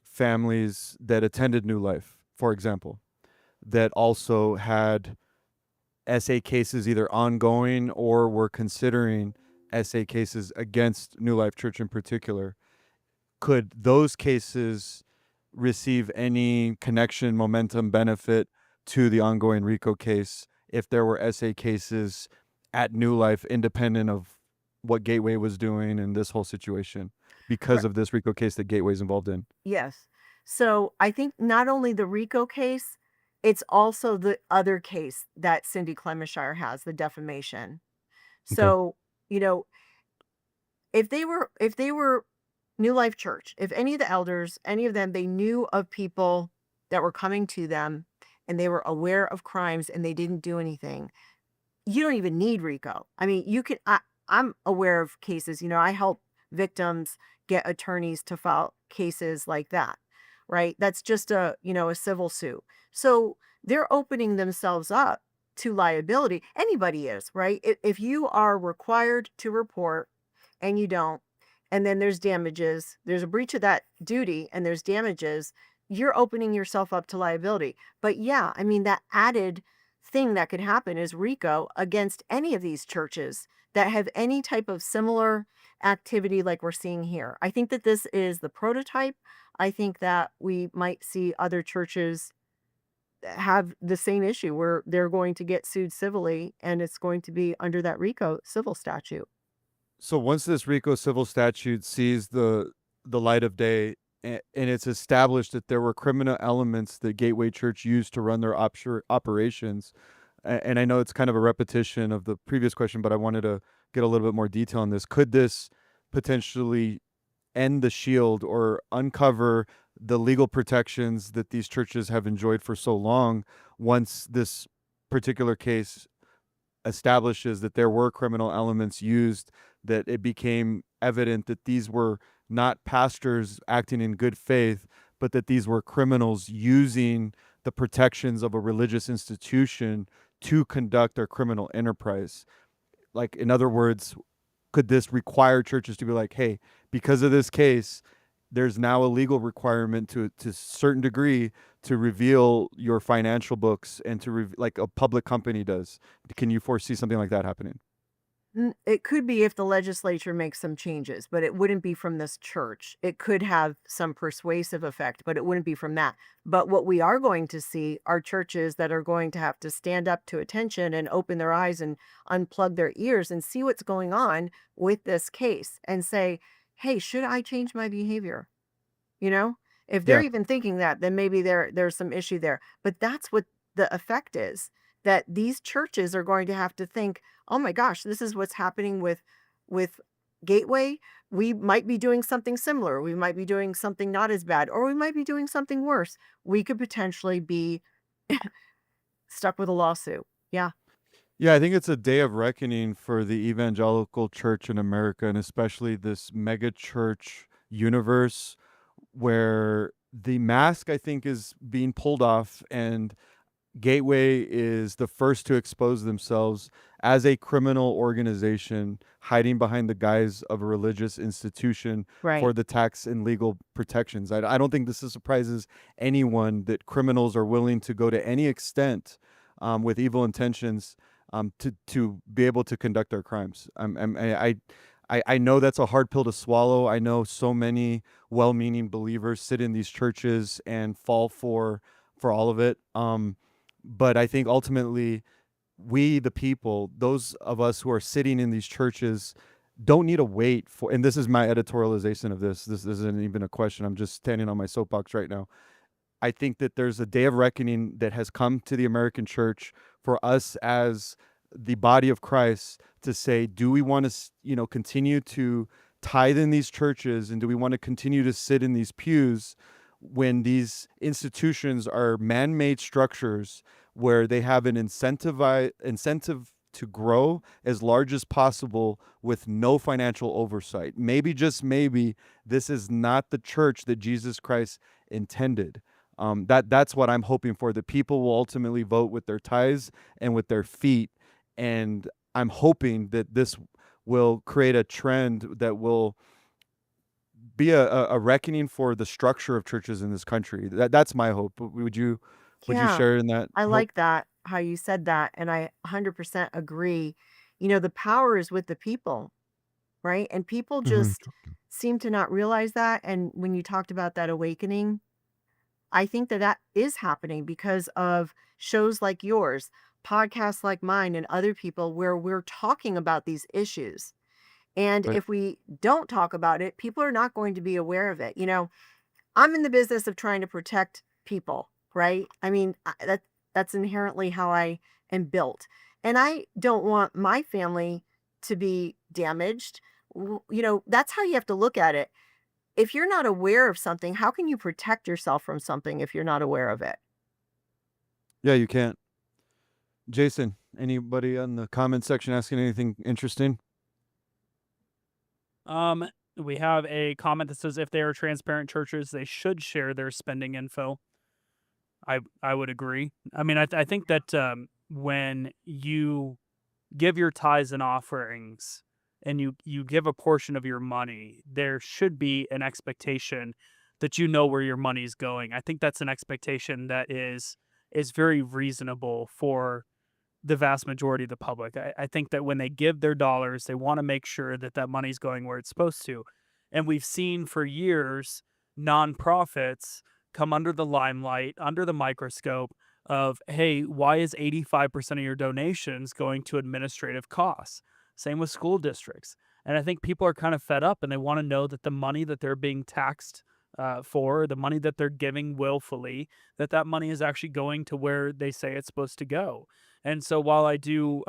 families that attended New Life, for example, that also had SA cases either ongoing or were considering SA cases against New Life Church in particular. Could those cases receive any connection, momentum, benefit to the ongoing RICO case if there were SA cases at New Life, independent of what Gateway was doing in this whole situation, because of this RICO case that Gateway's involved in? Yes. So I think not only the RICO case, it's also the other case that Cindy Clementshire has, the defamation. Okay. So, you know, if they were New Life Church, if any of the elders, any of them, they knew of people that were coming to them and they were aware of crimes and they didn't do anything, you don't even need RICO. I mean, I'm aware of cases, I help victims get attorneys to file cases like that, right? That's just a civil suit. So they're opening themselves up to liability. Anybody is, right? If you are required to report and you don't, and then there's damages, there's a breach of that duty and there's damages, you're opening yourself up to liability. But yeah, I mean, that added thing that could happen is RICO against any of these churches that have any type of similar activity like we're seeing here. I think that this is the prototype. I think that we might see other churches have the same issue where they're going to get sued civilly and it's going to be under that RICO civil statute. So once this RICO civil statute sees the light of day, and it's established that there were criminal elements that Gateway Church used to run their operations, and I know it's kind of a repetition of the previous question, but I wanted to get a little bit more detail on this. Could this potentially end the shield or uncover the legal protections that these churches have enjoyed for so long once this particular case establishes that there were criminal elements used, that it became evident that these were not pastors acting in good faith, but that these were criminals using the protections of a religious institution to conduct their criminal enterprise? Like, in other words, could this require churches to be like, hey, because of this case, there's now a legal requirement to a certain degree to reveal your financial books and to like a public company does? Can you foresee something like that happening? It could be if the legislature makes some changes, but it wouldn't be from this church. It could have some persuasive effect, but it wouldn't be from that. But what we are going to see are churches that are going to have to stand up to attention and open their eyes and unplug their ears and see what's going on with this case and say, hey, should I change my behavior? You know, if they're Yeah. even thinking that, then maybe there's some issue there. But that's what the effect is, that these churches are going to have to think, oh my gosh, this is what's happening with Gateway. We might be doing something similar. We might be doing something not as bad, or we might be doing something worse. We could potentially be stuck with a lawsuit. Yeah. Yeah, I think it's a day of reckoning for the evangelical church in America, and especially this mega church universe where the mask, I think, is being pulled off, and Gateway is the first to expose themselves as a criminal organization hiding behind the guise of a religious institution Right. for the tax and legal protections. I don't think this surprises anyone that criminals are willing to go to any extent with evil intentions to be able to conduct their crimes. I know that's a hard pill to swallow. I know so many well-meaning believers sit in these churches and fall for all of it. But I think ultimately, we, the people, those of us who are sitting in these churches, don't need to wait for, and this is my editorialization of this. This isn't even a question. I'm just standing on my soapbox right now. I think that there's a day of reckoning that has come to the American church for us as the body of Christ to say, do we want to, continue to tithe in these churches, and do we want to continue to sit in these pews when these institutions are man-made structures where they have an incentive to grow as large as possible with no financial oversight? Maybe, just maybe, this is not the church that Jesus Christ intended. That's what I'm hoping for. The people will ultimately vote with their tithes and with their feet, and I'm hoping that this will create a trend that will be a reckoning for the structure of churches in this country. That's my hope. Would you Yeah. share in that I hope? like that, how you said that. And I 100% agree. The power is with the people, right? And people Mhm. just seem to not realize that. And when you talked about that awakening, I think that that is happening because of shows like yours, podcasts like mine, and other people where we're talking about these issues. And Right. if we don't talk about it, people are not going to be aware of it. I'm in the business of trying to protect people, right? I mean, that's inherently how I am built. And I don't want my family to be damaged. That's how you have to look at it. if you're not aware of something, how can you protect yourself from something if you're not aware of it? Yeah, you can't. Jason, anybody on the comment section asking anything interesting? We have a comment that says if they are transparent churches, they should share their spending info. I would agree. I mean, I think that when you give your tithes and offerings and you give a portion of your money, there should be an expectation that you know where your money is going. I think that's an expectation that is very reasonable for the vast majority of the public. I think that when they give their dollars, they want to make sure that that money's going where it's supposed to. And we've seen for years nonprofits come under the limelight, under the microscope of, hey, why is 85% of your donations going to administrative costs? Same with school districts. And I think people are kind of fed up and they want to know that the money that they're being taxed for, the money that they're giving willfully, that money is actually going to where they say it's supposed to go. And so while I do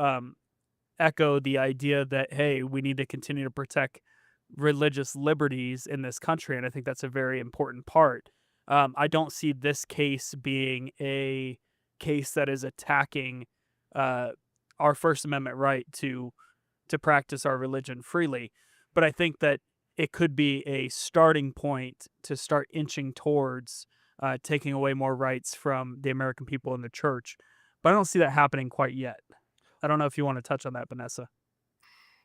echo the idea that, hey, we need to continue to protect religious liberties in this country, and I think that's a very important part, I don't see this case being a case that is attacking our First Amendment right to practice our religion freely. But I think that it could be a starting point to start inching towards taking away more rights from the American people in the church. But I don't see that happening quite yet. I don't know if you want to touch on that, Vanessa.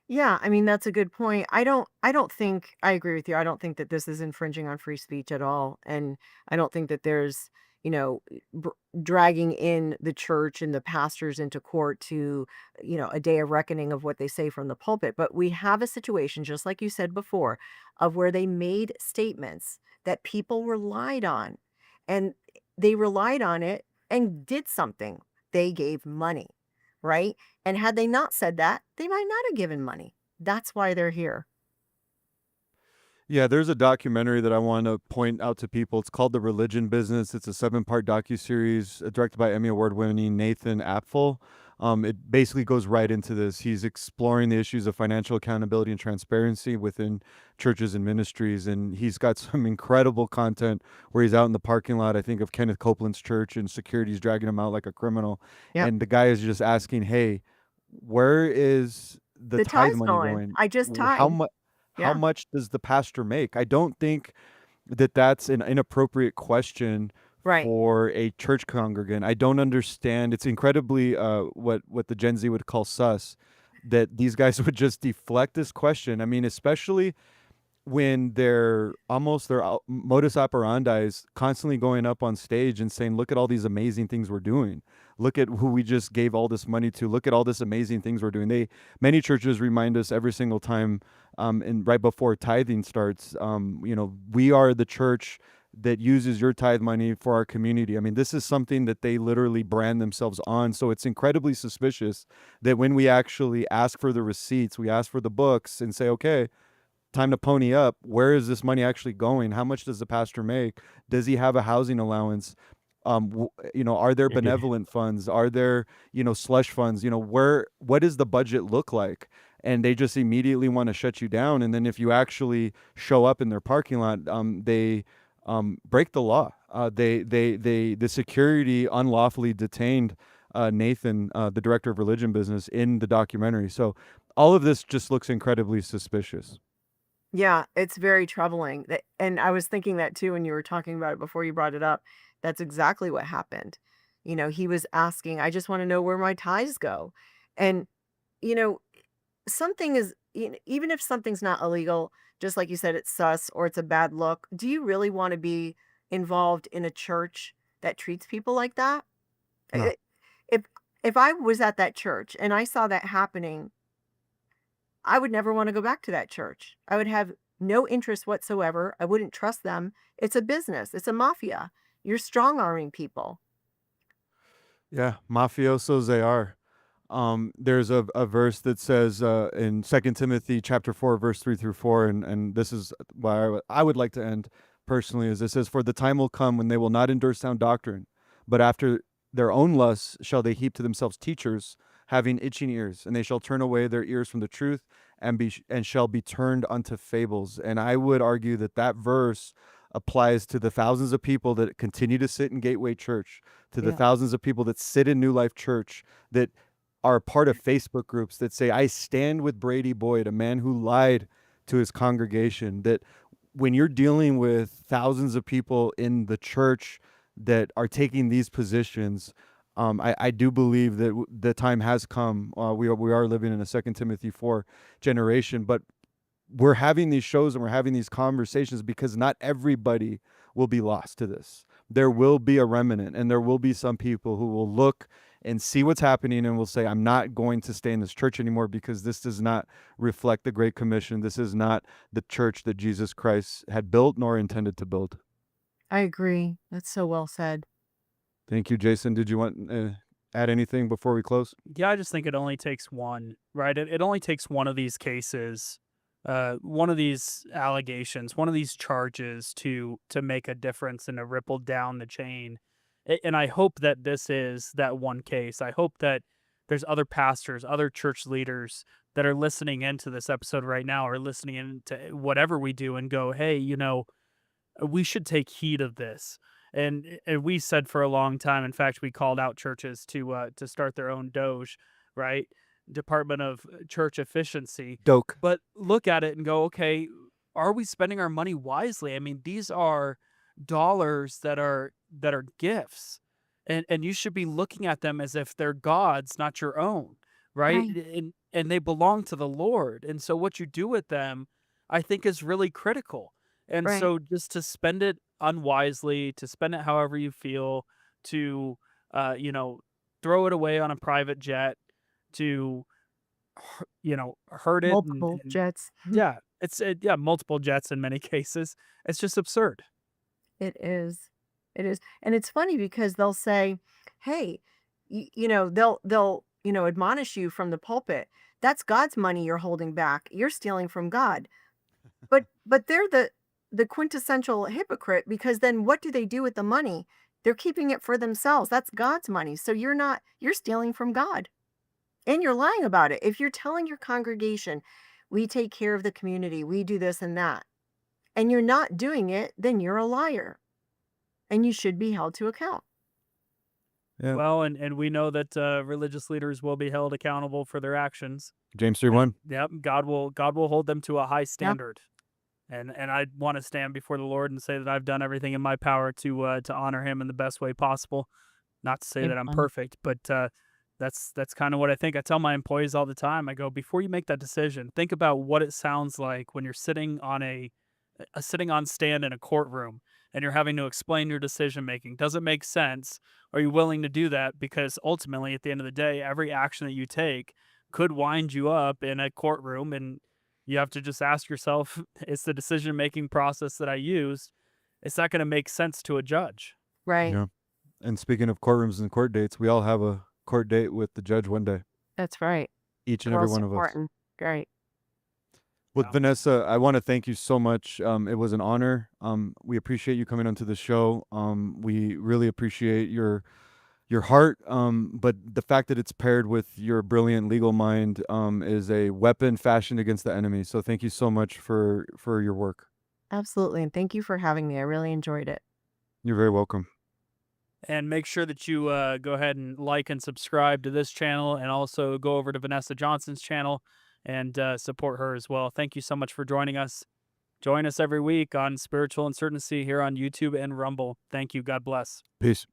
Yeah, I mean, that's a good point. I don't think I agree with you. I don't think that this is infringing on free speech at all. And I don't think that there's, you know, br- dragging in the church and the pastors into court to, a day of reckoning of what they say from the pulpit. But we have a situation, just like you said before, of where they made statements that people relied on, and they relied on it and did something. They gave money, right? And had they not said that, they might not have given money. That's why they're here. Yeah, there's a documentary that I want to point out to people. It's called The Religion Business. It's a 7-part docuseries directed by Emmy Award-winning Nathan Apfel. It basically goes right into this. He's exploring the issues of financial accountability and transparency within churches and ministries, and he's got some incredible content where he's out in the parking lot, I think, of Kenneth Copeland's church, and security's dragging him out like a criminal. Yep. And the guy is just asking, hey, where is the The tithe tie's money going. going? I just How tied. much? How Yeah. much does the pastor make? I don't think that that's an inappropriate question Right. for a church congregant. I don't understand. It's incredibly what the Gen Z would call sus, that these guys would just deflect this question. I mean, especially when their modus operandi is constantly going up on stage and saying, look at all these amazing things we're doing. Look at who we just gave all this money to. Look at all this amazing things we're doing. Many churches remind us every single time, and right before tithing starts, we are the church that uses your tithe money for our community. I mean, this is something that they literally brand themselves on. So it's incredibly suspicious that when we actually ask for the receipts, we ask for the books and say, okay, time to pony up. Where is this money actually going? How much does the pastor make? Does he have a housing allowance? Are there benevolent funds? Are there, slush funds? What does the budget look like? And they just immediately want to shut you down. And then if you actually show up in their parking lot, they break the law. The security unlawfully detained Nathan, the director of religion business, in the documentary. So all of this just looks incredibly suspicious. Yeah, it's very troubling. And I was thinking that too when you were talking about it before you brought it up. That's exactly what happened. He was asking, I just want to know where my ties go. And, you know, something is, even if something's not illegal, just like you said, it's sus or it's a bad look. Do you really want to be involved in a church that treats people like that? No. I- If if I was at that church and I saw that happening, I would never want to go back to that church. I would have no interest whatsoever. I wouldn't trust them. It's a business. It's a mafia. You're strong arming people. Yeah, mafiosos they are. There's a verse that says in 2 Timothy chapter 4, verse 3 through 4, and this is why I would like to end personally, is it says, for the time will come when they will not endure sound doctrine, but after their own lusts shall they heap to themselves teachers, having itching ears, and they shall turn away their ears from the truth, and shall be turned unto fables. And I would argue that that verse applies to the thousands of people that continue to sit in Gateway Church, to the Yeah. thousands of people that sit in New Life Church, that are part of Facebook groups that say, I stand with Brady Boyd, a man who lied to his congregation. That when you're dealing with thousands of people in the church that are taking these positions, I do believe that the time has come. We are living in a 2 Timothy 4 generation, but we're having these shows and we're having these conversations because not everybody will be lost to this. There will be a remnant, and there will be some people who will look and see what's happening and will say, I'm not going to stay in this church anymore because this does not reflect the Great Commission. This is not the church that Jesus Christ had built nor intended to build. I agree. That's so well said. Thank you, Jason. Did you want to add anything before we close? Yeah, I just think it only takes one, right? It only takes one of these cases, one of these allegations, one of these charges to make a difference and to ripple down the chain. And I hope that this is that one case. I hope that there's other pastors, other church leaders that are listening into this episode right now, or listening into whatever we do, and go, hey, we should take heed of this. And we said for a long time, in fact, we called out churches to start their own Doge, right? Department of Church Efficiency. Doke. But look at it and go, okay, are we spending our money wisely? I mean, these are dollars that are gifts, and you should be looking at them as if they're God's, not your own, right? Right. And they belong to the Lord. And so what you do with them, I think, is really critical. And Right. so just to spend it unwisely, to spend it however you feel, to throw it away on a private jet, to hurt it, Multiple jets. yeah, multiple jets in many cases. It's just absurd. It is. It is. And it's funny because they'll say, hey, they'll admonish you from the pulpit. That's God's money you're holding back. You're stealing from God. But they're the quintessential hypocrite, because then what do they do with the money? They're keeping it for themselves. That's God's money. So you're stealing from God. And you're lying about it. If you're telling your congregation, we take care of the community, we do this and that, and you're not doing it, then you're a liar. And you should be held to account. Yeah. Well, and we know that religious leaders will be held accountable for their actions. James 3:1. Yep, God will hold them to a high standard. And I want to stand before the Lord and say that I've done everything in my power to honor Him in the best way possible. Not to say that I'm Amen. perfect, but that's kind of what I think. I tell my employees all the time. I go, before you make that decision, think about what it sounds like when you're sitting on a sitting on stand in a courtroom and you're having to explain your decision making. Does it make sense? Are you willing to do that? Because ultimately, at the end of the day, every action that you take could wind you up in a courtroom, and you have to just ask yourself, is the decision making process that I used, is that going to make sense to a judge? Right. Yeah. And speaking of courtrooms and court dates, we all have a court date with the judge one day. That's right. Each and every Most one of us. important. Right. With Wow. Vanessa, I want to thank you so much. It was an honor. We appreciate you coming onto the show. We really appreciate your heart. But the fact that it's paired with your brilliant legal mind is a weapon fashioned against the enemy. So thank you so much for your work. Absolutely. And thank you for having me. I really enjoyed it. You're very welcome. And make sure that you go ahead and like and subscribe to this channel, and also go over to Vanessa Johnson's channel and support her as well. Thank you so much for joining us. Join us every week on Spiritual Uncertainty here on YouTube and Rumble. Thank you. God bless. Peace.